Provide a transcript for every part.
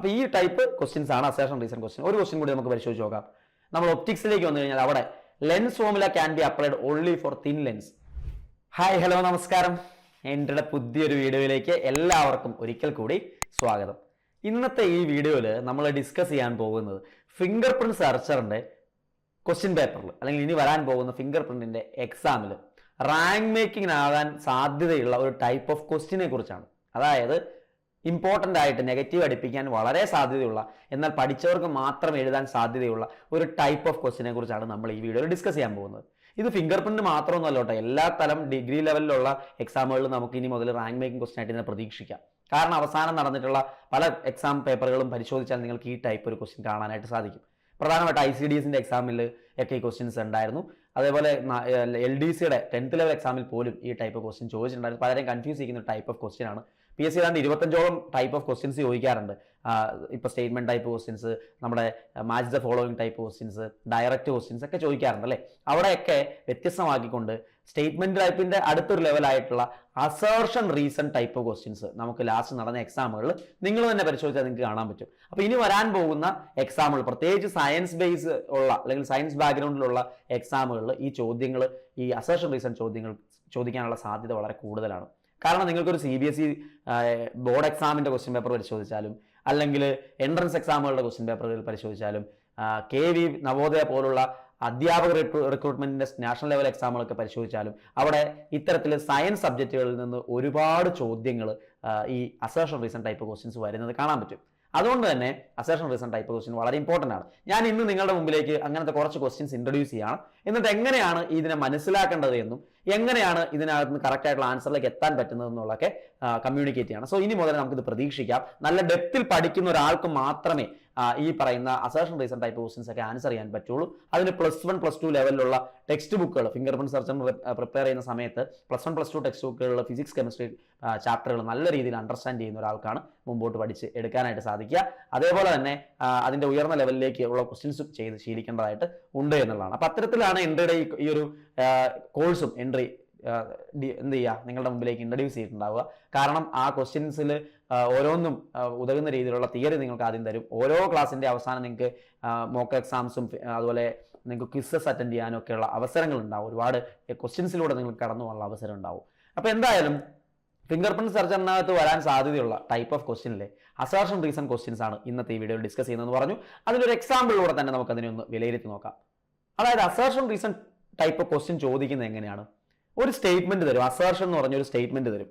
അപ്പോൾ ഈ type questions ആണ് അസേർഷൻ റീസൺ ക്വസ്റ്റ്യൻ. ഒരു ക്വസ്റ്റ്യൻ കൂടി നമുക്ക് പരിശോധിച്ച് നോക്കാം. നമ്മൾ ഒപ്റ്റിക്സിലേക്ക് വന്നു കഴിഞ്ഞാൽ അവിടെ lens formula can be applied only for thin lens. Hi hello നമസ്കാരം. എൻ്റെ പുതിയൊരു വീഡിയോയിലേക്ക് എല്ലാവർക്കും ഒരിക്കൽ കൂടി സ്വാഗതം. ഇന്നത്തെ ഈ വീഡിയോയിൽ നമ്മൾ ഡിസ്കസ് ചെയ്യാൻ പോകുന്നത് ഫിംഗർ പ്രിന്റ് സെർച്ചറിൻ്റെ ക്വസ്റ്റ്യൻ പേപ്പറിൽ അല്ലെങ്കിൽ ഇനി വരാൻ പോകുന്ന ഫിംഗർ പ്രിന്റിൻ്റെ എക്സാമിൽ റാങ്ക് മേക്കിങ്ങിനാകാൻ സാധ്യതയുള്ള ഒരു ടൈപ്പ് ഓഫ് ക്വസ്റ്റ്യനെ കുറിച്ചാണ്. അതായത് ഇമ്പോർട്ടൻ്റ് ആയിട്ട് നെഗറ്റീവ് അടുപ്പിക്കാൻ വളരെ സാധ്യതയുള്ള, എന്നാൽ പഠിച്ചവർക്ക് മാത്രം എഴുതാൻ സാധ്യതയുള്ള ഒരു ടൈപ്പ് ഓഫ് ക്വസ്റ്റ്യനെ കുറിച്ചാണ് നമ്മൾ ഈ വീഡിയോയിൽ ഡിസ്കസ് ചെയ്യാൻ പോകുന്നത്. ഇത് ഫിംഗർ പ്രിന്റ് മാത്രമൊന്നുമല്ല കേട്ടോ, എല്ലാ തരം ഡിഗ്രി ലെവലിലുള്ള എക്സാമുകളിലും നമുക്ക് ഇനി മുതൽ റാങ്ക് മേക്കിംഗ് ക്വസ്റ്റ്യൻ ആയിട്ട് ഇതിനെ പ്രതീക്ഷിക്കാം. കാരണം അവസാനം നടന്നിട്ടുള്ള പല എക്സാം പേപ്പറുകളും പരിശോധിച്ചാൽ നിങ്ങൾക്ക് ഈ ടൈപ്പ് ഒരു ക്വസ്റ്റ്യൻ കാണാനായിട്ട് സാധിക്കും. പ്രധാനമായിട്ട് ICDSന്റെ എക്സാമിൽ ഒക്കെ ഈ ക്വസ്റ്റ്യൻസ് ഉണ്ടായിരുന്നു. അതേപോലെ LDCയുടെ 10th ലെവൽ എക്സാമിൽ പോലും ഈ ടൈപ്പ് ക്വസ്റ്റ്യൻ ചോദിച്ചിട്ടുണ്ടായിരുന്നു. പലരെയും കൺഫ്യൂസ് ചെയ്യുന്ന ടൈപ്പ് ഓഫ് ക്വസ്റ്റ്യൻ ആണ്. PSC ഏതാണ്ട് 25ഓളം ടൈപ്പ് ഓഫ് ക്വസ്റ്റ്യൻസ് ചോദിക്കാറുണ്ട്. ഇപ്പോൾ സ്റ്റേറ്റ്മെന്റ് ടൈപ്പ് ക്വസ്റ്റ്യൻസ്, നമ്മുടെ match the following type questions, direct questions ഒക്കെ ചോദിക്കാറുണ്ട് അല്ലേ. അവിടെയൊക്കെ വ്യത്യസ്തമാക്കിക്കൊണ്ട് സ്റ്റേറ്റ്മെന്റ് ടൈപ്പിന്റെ അടുത്തൊരു ലെവലായിട്ടുള്ള assertion reason type of questions നമുക്ക് ലാസ്റ്റ് നടന്ന എക്സാമുകളിൽ നിങ്ങൾ തന്നെ പരിശോധിച്ചാൽ നിങ്ങൾക്ക് കാണാൻ പറ്റും. അപ്പോൾ ഇനി വരാൻ പോകുന്ന എക്സാമുകൾ, പ്രത്യേകിച്ച് സയൻസ് ബേസ് ഉള്ള അല്ലെങ്കിൽ സയൻസ് ബാക്ക്ഗ്രൗണ്ടിലുള്ള എക്സാമുകളിൽ ഈ ചോദ്യങ്ങൾ, ഈ അസേർഷൻ റീസൺ ചോദ്യങ്ങൾ ചോദിക്കാനുള്ള സാധ്യത വളരെ കൂടുതലാണ്. കാരണം നിങ്ങൾക്കൊരു CBSE ബോർഡ് എക്സാമിൻ്റെ ക്വസ്റ്റ്യൻ പേപ്പർ പരിശോധിച്ചാലും അല്ലെങ്കിൽ എൻട്രൻസ് എക്സാമുകളുടെ ക്വസ്റ്റ്യൻ പേപ്പറുകൾ പരിശോധിച്ചാലും KV നവോദയ പോലുള്ള അധ്യാപക റിക്രൂട്ട്മെന്റിന്റെ നാഷണൽ ലെവൽ എക്സാമുകളൊക്കെ പരിശോധിച്ചാലും അവിടെ ഇത്തരത്തിൽ സയൻസ് സബ്ജക്റ്റുകളിൽ നിന്ന് ഒരുപാട് ചോദ്യങ്ങൾ ഈ അസേർഷൻ റീസൺ ടൈപ്പ് ക്വസ്റ്റ്യൻസ് വരുന്നത് കാണാൻ പറ്റും. അതുകൊണ്ട് തന്നെ അസേർഷൻ റീസൺ ടൈപ്പ് ക്വസ്റ്റ്യൻ വളരെ ഇമ്പോർട്ടൻ്റ് ആണ്. ഞാൻ ഇന്ന് നിങ്ങളുടെ മുമ്പിലേക്ക് അങ്ങനത്തെ കുറച്ച് ക്വസ്റ്റ്യൻസ് ഇൻട്രൊഡ്യൂസ് ചെയ്യാണ്. എന്നിട്ട് എങ്ങനെയാണ് ഇതിനെ മനസ്സിലാക്കേണ്ടത് എന്നും എങ്ങനെയാണ് ഇതിനകത്ത് കറക്റ്റ് ആയിട്ടുള്ള ആൻസറിലേക്ക് എത്താൻ പറ്റുന്നത് എന്നുള്ളതൊക്കെ കമ്മ്യൂണിക്കേറ്റ് ചെയ്യണം. സോ ഇനി മുതൽ നമുക്കിത് പ്രതീക്ഷിക്കാം. നല്ല ഡെപ്തിൽ പഠിക്കുന്ന ഒരാൾക്ക് മാത്രമേ ഈ പറയുന്ന അസേർഷൻ റീസൺ ടൈപ്പ് ക്വസ്റ്റ്യൻസ് ഒക്കെ ആൻസർ ചെയ്യാൻ പറ്റുള്ളൂ. അതിന് +1 +2 ലെവലിലുള്ള ടെക്സ്റ്റ് ബുക്കുകൾ ഫിംഗർ പ്രിന്റ് സെർച്ചറിന് പ്രിപ്പയർ ചെയ്യുന്ന സമയത്ത് +1 +2 ടെക്സ്റ്റ് ബുക്കുകളിൽ ഫിസിക്സ് കെമിസ്ട്രി ചാപ്റ്ററുകൾ നല്ല രീതിയിൽ അണ്ടർസ്റ്റാൻഡ് ചെയ്യുന്ന ഒരാൾക്കാണ് മുമ്പോട്ട് പഠിച്ച് എടുക്കാനായിട്ട് സാധിക്കുക. അതേപോലെ തന്നെ അതിൻ്റെ ഉയർന്ന ലെവലിലേക്ക് ഉള്ള ക്വസ്റ്റ്യൻസ് ചെയ്ത് ശീലിക്കേണ്ടതായിട്ട് ഉണ്ട് എന്നുള്ളതാണ്. അപ്പം അത്തരത്തിലാണ് എൻട്രിയുടെ ഈ ഒരു കോഴ്സും എൻട്രി എന്ത് ചെയ്യുക, നിങ്ങളുടെ മുമ്പിലേക്ക് ഇൻട്രൊഡ്യൂസ് ചെയ്തിട്ടുണ്ടാവുക. കാരണം ആ ക്വസ്റ്റ്യൻസിൽ ഓരോന്നും ഉതകുന്ന രീതിയിലുള്ള തിയറി നിങ്ങൾക്ക് ആദ്യം തരും. ഓരോ ക്ലാസ്സിൻ്റെ അവസാനം നിങ്ങൾക്ക് മോക്ക് എക്സാംസും അതുപോലെ നിങ്ങൾക്ക് ക്വിസസ് അറ്റൻഡ് ചെയ്യാനും ഒക്കെയുള്ള അവസരങ്ങൾ ഉണ്ടാവും. ഒരുപാട് ക്വസ്റ്റ്യൻസിലൂടെ നിങ്ങൾക്ക് കടന്നു പോകാനുള്ള അവസരം ഉണ്ടാവും. അപ്പോൾ എന്തായാലും ഫിംഗർ പ്രിന്റ് സെർച്ചറിനകത്ത് വരാൻ സാധ്യതയുള്ള ടൈപ്പ് ഓഫ് ക്വസ്റ്റ്യനിലെ അസേർഷൻ റീസൺ ക്വസ്റ്റ്യൻസ് ആണ് ഇന്നത്തെ ഈ വീഡിയോയിൽ ഡിസ്കസ് ചെയ്യുന്നതെന്ന് പറഞ്ഞു. അതിലൊരു എക്സാമ്പിളിലൂടെ തന്നെ നമുക്ക് അതിനെ ഒന്ന് വിലയിരുത്തി നോക്കാം. അതായത് assertion reason type of question ചോദിക്കുന്നത് എങ്ങനെയാണ്? ഒരു സ്റ്റേറ്റ്മെന്റ് തരും, അസേർഷൻ എന്ന് പറഞ്ഞൊരു സ്റ്റേറ്റ്മെന്റ് തരും.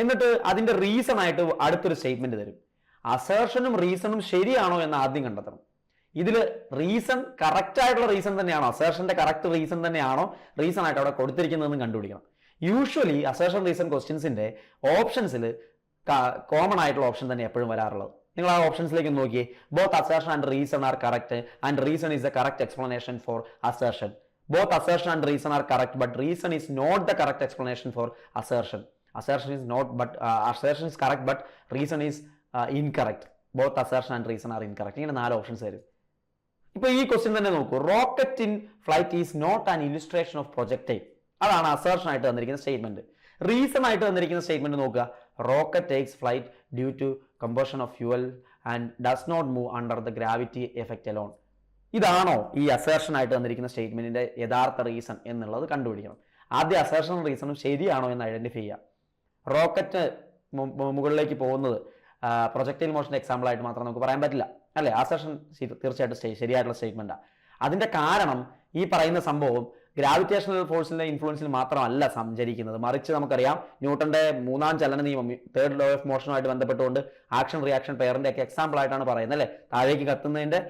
എന്നിട്ട് അതിന്റെ റീസൺ ആയിട്ട് അടുത്തൊരു സ്റ്റേറ്റ്മെന്റ് തരും. അസേർഷനും റീസണും ശരിയാണോ എന്ന് ആദ്യം കണ്ടെത്തണം. ഇതിൽ റീസൺ കറക്റ്റ് ആയിട്ടുള്ള റീസൺ തന്നെയാണോ, അസേർഷന്റെ കറക്റ്റ് റീസൺ തന്നെയാണോ റീസൺ ആയിട്ട് അവിടെ കൊടുത്തിരിക്കുന്നതെന്ന് കണ്ടുപിടിക്കണം. യൂഷ്വലി അസേർഷൻ റീസൺ ക്വസ്റ്റ്യൻസിന്റെ ഓപ്ഷൻസിൽ കോമൺ ആയിട്ടുള്ള ഓപ്ഷൻ തന്നെ എപ്പോഴും വരാറുള്ളത്. നിങ്ങൾ ആ ഓപ്ഷൻസിലേക്ക് നോക്കിയേ. Both assertion and reason are correct and reason is the correct explanation for assertion. Both assertion and reason are correct, but reason is not the correct explanation for assertion. Assertion is not, but assertion is correct, but reason is incorrect. Both assertion and reason are incorrect. ഇങ്ങനെ 4 options വരും. ഇപ്പൊ ഈ question തന്നെ നോക്കൂ. Rocket in flight is not an illustration of projectile. അതാണ് assertion ആയിട്ട് തന്നിരിക്കുന്ന statement. Reason ആയിട്ട് തന്നിരിക്കുന്ന സ്റ്റേറ്റ്മെന്റ് നോക്കുക. Rocket takes flight due to combustion of fuel and does not move under the gravity effect alone. ഇതാണോ ഈ അസേർഷൻ ആയിട്ട് തന്നിരിക്കുന്ന സ്റ്റേറ്റ്മെന്റിന്റെ യഥാർത്ഥ റീസൺ എന്നുള്ളത് കണ്ടുപിടിക്കണം. ആദ്യം അസേർഷനും റീസണും ശരിയാണോ എന്ന് ഐഡന്റിഫൈ ചെയ്യാം. റോക്കറ്റ് മുകളിലേക്ക് പോകുന്നത് പ്രൊജക്ടൈൽ മോഷന്റെ എക്സാമ്പിൾ ആയിട്ട് മാത്രം നമുക്ക് പറയാൻ പറ്റില്ല അല്ലേ. അസേർഷൻ തീർച്ചയായിട്ടും ശരിയായിട്ടുള്ള സ്റ്റേറ്റ്മെന്റാണ്. അതിന്റെ കാരണം ഈ പറയുന്ന സംഭവം ഗ്രാവിറ്റേഷണൽ ഫോഴ്സിന്റെ ഇൻഫ്ലുവൻസിൽ മാത്രമല്ല സഞ്ചരിക്കുന്നത്, മറിച്ച് നമുക്കറിയാം ന്യൂട്ടന്റെ 3ാം ചലന നിയമം, 3rd ലോ ഓഫ് മോഷനുമായിട്ട് ബന്ധപ്പെട്ടുകൊണ്ട് ആക്ഷൻ റിയാക്ഷൻ പെയറിന്റെ ഒക്കെ എക്സാമ്പിൾ ആയിട്ടാണ് പറയുന്നത് അല്ലേ. താഴേക്ക് കത്തുന്നതിന്റെ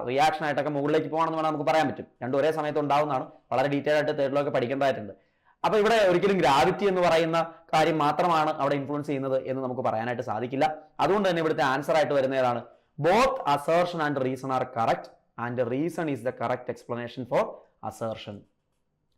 റിയാക്ഷൻ ആയിട്ടൊക്കെ മുകളിലേക്ക് പോകണമെന്ന് വേണം നമുക്ക് പറയാൻ പറ്റും. രണ്ടും ഒരേ സമയത്ത് ഉണ്ടാവുന്നതാണ്. വളരെ ഡീറ്റെയിൽ ആയിട്ട് 3rd ലോ ഒക്കെ പഠിക്കേണ്ടതായിട്ടുണ്ട്. അപ്പൊ ഇവിടെ ഒരിക്കലും ഗ്രാവിറ്റി എന്ന് പറയുന്ന കാര്യം മാത്രമാണ് അവിടെ ഇൻഫ്ലുവൻസ് ചെയ്യുന്നത് എന്ന് നമുക്ക് പറയാനായിട്ട് സാധിക്കില്ല. അതുകൊണ്ട് തന്നെ ഇവിടുത്തെ ആൻസർ ആയിട്ട് വരുന്നതാണ് both assertion and reason are correct and reason is the correct explanation for assertion.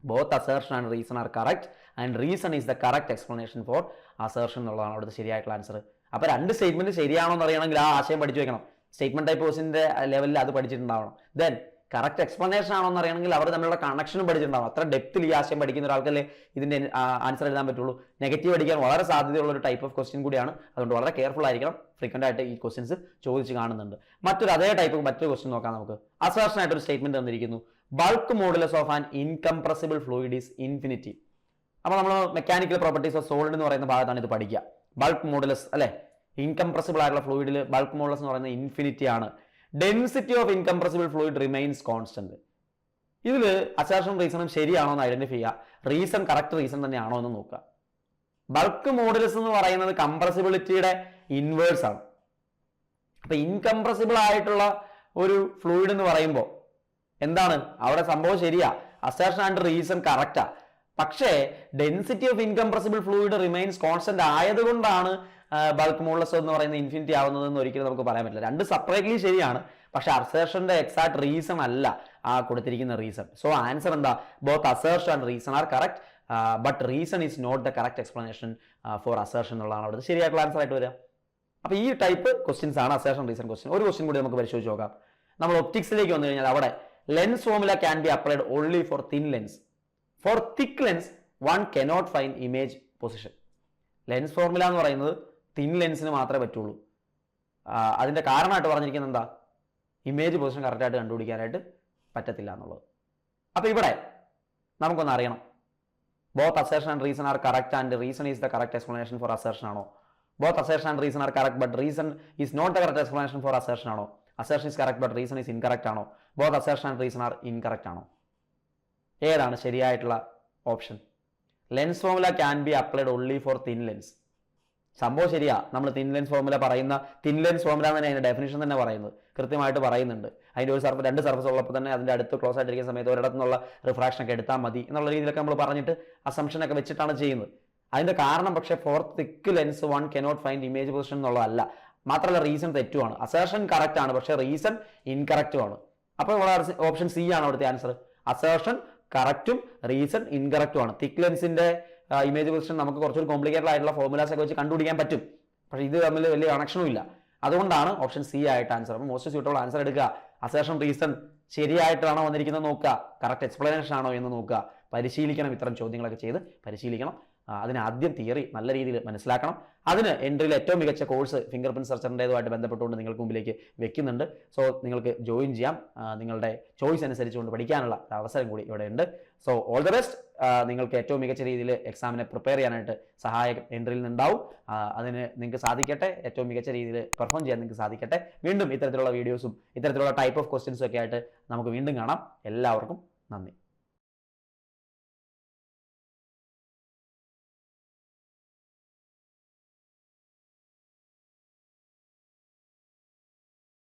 Both assertion and reason are correct and reason is the correct explanation for assertion എന്നുള്ളതാണ് അവിടുത്തെ ശരിയായിട്ടുള്ള ആൻസർ. അപ്പൊ 2 സ്റ്റേറ്റ്മെന്റ് ശരിയാണോ എന്ന് അറിയണമെങ്കിൽ ആ ആശയം പഠിച്ചു വെക്കണം. സ്റ്റേറ്റ്മെന്റ് ടൈപ്പ് ക്വസ്റ്റ്യന്റെ ലെവലിൽ അത് പഠിച്ചിട്ടുണ്ടാവണം. ദെൻ കറക്റ്റ് എക്സ്പ്ലനേഷൻ ആണോ എന്ന് അറിയണമെങ്കിൽ അവർ തമ്മിലുള്ള കണക്ഷനും പഠിച്ചിട്ടുണ്ടാവും. അത്ര ഡെപ്തിൽ ഈ ആശയം പഠിക്കുന്ന ഒരാൾക്കല്ലേ ഇതിന്റെ ആൻസർ എഴുതാൻ പറ്റുള്ളൂ. നെഗറ്റീവ് അടിക്കാൻ വളരെ സാധ്യതയുള്ള ഒരു ടൈപ്പ് ഓഫ് ക്വസ്റ്റ്യൻ കൂടിയാണ്. അതുകൊണ്ട് വളരെ കെയർഫുൾ ആയിരിക്കണം. ഫ്രീക്വന്റ് ആയിട്ട് ഈ ക്വസ്റ്റ്യൻസ് ചോദിച്ച് കാണുന്നുണ്ട്. അതേ ടൈപ്പ് മറ്റൊരു ക്വസ്റ്റ്യൻ നോക്കാം നമുക്ക്. അസേർഷൻ ആയിട്ട് ഒരു സ്റ്റേറ്റ്മെന്റ് തന്നിരിക്കുന്നു, bulk modulus of an incompressible fluid is infinity. അപ്പോൾ നമ്മൾ മെക്കാനിക്കൽ പ്രോപ്പർട്ടീസ് ഓഫ് സോളിഡ് എന്ന് പറയുന്ന ഭാഗത്താണ് ഇത് പഠിക്കുക. ബൾക്ക് മോഡുലസ് അല്ലെ, ഇൻകംപ്രസിബിൾ ആയിട്ടുള്ള ഫ്ലൂയിഡിൽ ബൾക്ക് മോഡുലസ് എന്ന് പറയുന്നത് ഇൻഫിനിറ്റി ആണ്. Density of incompressible fluid remains constant. ഇതിൽ അസേർഷൻ റീസണും ശരിയാണോ എന്ന് ഐഡന്റിഫൈ ചെയ്യുക. റീസൺ കറക്റ്റ് റീസൺ തന്നെയാണോ എന്ന് നോക്കുക. ബൾക്ക് മോഡുലസ് എന്ന് പറയുന്നത് കംപ്രസിബിലിറ്റിയുടെ ഇൻവേഴ്സ് ആണ്. അപ്പൊ ഇൻകംപ്രസിബിൾ ആയിട്ടുള്ള ഒരു ഫ്ലൂയിഡ് എന്ന് പറയുമ്പോൾ എന്താണ് അവിടെ സംഭവം ശരിയാ, അസേർഷൻ ആൻഡ് റീസൺ കറക്റ്റാ. പക്ഷേ density of incompressible fluid remains constant ആയതുകൊണ്ടാണ് ബൾക്ക് മോഡുലസ് എന്ന് പറയുന്ന ഇൻഫിനിറ്റി ആവുന്നതെന്ന് ഒരിക്കലും നമുക്ക് പറയാൻ പറ്റില്ല. രണ്ട് സെപ്പറേറ്റ്ലി ശരിയാണ്, പക്ഷെ അസേർഷന്റെ എക്സാക്ട് റീസൺ അല്ല ആ കൊടുത്തിരിക്കുന്ന റീസൺ. സോ ആൻസർ എന്താ, both assertion and reason are correct, but reason is not the correct explanation for assertion എന്നുള്ളതാണ് അവിടുത്തെ ശരിയായിട്ടുള്ള ആൻസർ ആയിട്ട് വരിക. അപ്പൊ ഈ ടൈപ്പ് ക്വസ്റ്റ്യൻസ് ആണ് അസേർഷൻ റീസൺ ക്വസ്റ്റ്യൻ. ഒരു ക്വസ്റ്റ്യൻ കൂടി നമുക്ക് പരിശോധിച്ച് നോക്കാം. നമ്മൾ ഒപ്റ്റിക്സിലേക്ക് വന്നു കഴിഞ്ഞാൽ അവിടെ lens formula can be applied only for thin lens. For thick lens one cannot find image position. Lens formula എന്ന് പറയുന്നത് തിൻ ലെൻസിന് മാത്രമേ പറ്റുള്ളൂ. അതിന്റെ കാരണമായിട്ട് പറഞ്ഞിരിക്കുന്നത് എന്താ, ഇമേജ് പൊസിഷൻ കറക്റ്റായിട്ട് കണ്ടുപിടിക്കാനായിട്ട് പറ്റത്തില്ല എന്നുള്ളത്. അപ്പൊ ഇവിടെ നമുക്കൊന്ന് അറിയണം, both assertion and reason are correct and reason is the correct explanation for assertion ആണോ, both assertion and reason are correct but reason is not the correct explanation for assertion ആണോ, assertion is correct but reason is incorrect ആണോ, both assertion and reason are incorrect ആണോ? ഏതാണ് ശരിയായിട്ടുള്ള option? Lens formula can be applied only for thin lens. സംഭവം ശരിയാ, നമ്മൾ thin lens formula പറയുന്ന thin lens formula തന്നെ അതിന്റെ ഡെഫിനിഷൻ തന്നെ പറയുന്നത് കൃത്യമായിട്ട് പറയുന്നുണ്ട്. അതിന്റെ ഒരു രണ്ട് സർഫസ് ഉള്ളപ്പോൾ തന്നെ അതിന്റെ അടുത്ത് ക്ലോസ് ആയിട്ടിരിക്കുന്ന സമയത്ത് ഒരിടത്തു നിന്നുള്ള റിഫ്രാക്ഷൻ ഒക്കെ എടുത്താൽ മതി എന്നുള്ള രീതിയിലൊക്കെ നമ്മൾ പറഞ്ഞിട്ട് അസംഷൻ ഒക്കെ വെച്ചിട്ടാണ് ചെയ്യുന്നത്. അതിന്റെ കാരണം പക്ഷേ for thick lens one cannot find image position എന്നുള്ളതല്ല. മാത്രമല്ല റീസൺ തെറ്റുമാണ്. അസേർഷൻ കറക്റ്റ് ആണ്, പക്ഷേ റീസൺ ഇൻകറക്റ്റും ആണ്. അപ്പോൾ ഇവിടെ ഓപ്ഷൻ സി ആണ് അവിടുത്തെ ആൻസർ. അസേർഷൻ കറക്റ്റും റീസൺ ഇൻകറക്റ്റും ആണ്. തിക്ക് ലെൻസിന്റെ ഇമേജ് പൊസിഷൻ നമുക്ക് കുറച്ചുകൂടി കോംപ്ലിക്കേറ്റഡ് ആയിട്ടുള്ള ഫോർമുലാസ് ഒക്കെ വെച്ച് കണ്ടുപിടിക്കാൻ പറ്റും, പക്ഷേ ഇത് തമ്മിൽ വലിയ കണക്ഷനും ഇല്ല. അതുകൊണ്ടാണ് ഓപ്ഷൻ സി ആയിട്ട് ആൻസർ. അപ്പോൾ മോസ്റ്റ് സ്യൂട്ടബിൾ ആൻസർ എടുക്കുക. അസേർഷൻ റീസൺ ശരിയായിട്ടാണോ വന്നിരിക്കുന്നത് നോക്കുക, കറക്റ്റ് എക്സ്പ്ലനേഷൻ ആണോ എന്ന് നോക്കുക. പരിശീലിക്കണം, ഇത്തരം ചോദ്യങ്ങളൊക്കെ ചെയ്ത് പരിശീലിക്കണം. അതിന് ആദ്യം തിയറി നല്ല രീതിയിൽ മനസ്സിലാക്കണം. അതിന് എൻട്രിയിൽ ഏറ്റവും മികച്ച കോഴ്സ് ഫിംഗർ പ്രിന്റ് സെർച്ചറിൻ്റെതുമായിട്ട് ബന്ധപ്പെട്ടുകൊണ്ട് നിങ്ങൾക്ക് മുമ്പിലേക്ക് വെക്കുന്നുണ്ട്. സോ നിങ്ങൾക്ക് ജോയിൻ ചെയ്യാം. നിങ്ങളുടെ ചോയ്സ് അനുസരിച്ചുകൊണ്ട് പഠിക്കാനുള്ള അവസരം കൂടി ഇവിടെ ഉണ്ട്. So all the best. നിങ്ങൾക്ക് ഏറ്റവും മികച്ച രീതിയിൽ എക്സാമിനെ പ്രിപ്പയർ ചെയ്യാനായിട്ട് സഹായകം എൻട്രിയിൽ നിന്നുണ്ടാവും. അതിന് നിങ്ങൾക്ക് സാധിക്കട്ടെ, ഏറ്റവും മികച്ച രീതിയിൽ പെർഫോം ചെയ്യാൻ നിങ്ങൾക്ക് സാധിക്കട്ടെ. വീണ്ടും ഇത്തരത്തിലുള്ള വീഡിയോസും ഇത്തരത്തിലുള്ള ടൈപ്പ് ഓഫ് ക്വസ്റ്റ്യൻസും ഒക്കെ ആയിട്ട് നമുക്ക് വീണ്ടും കാണാം. എല്ലാവർക്കും നന്ദി.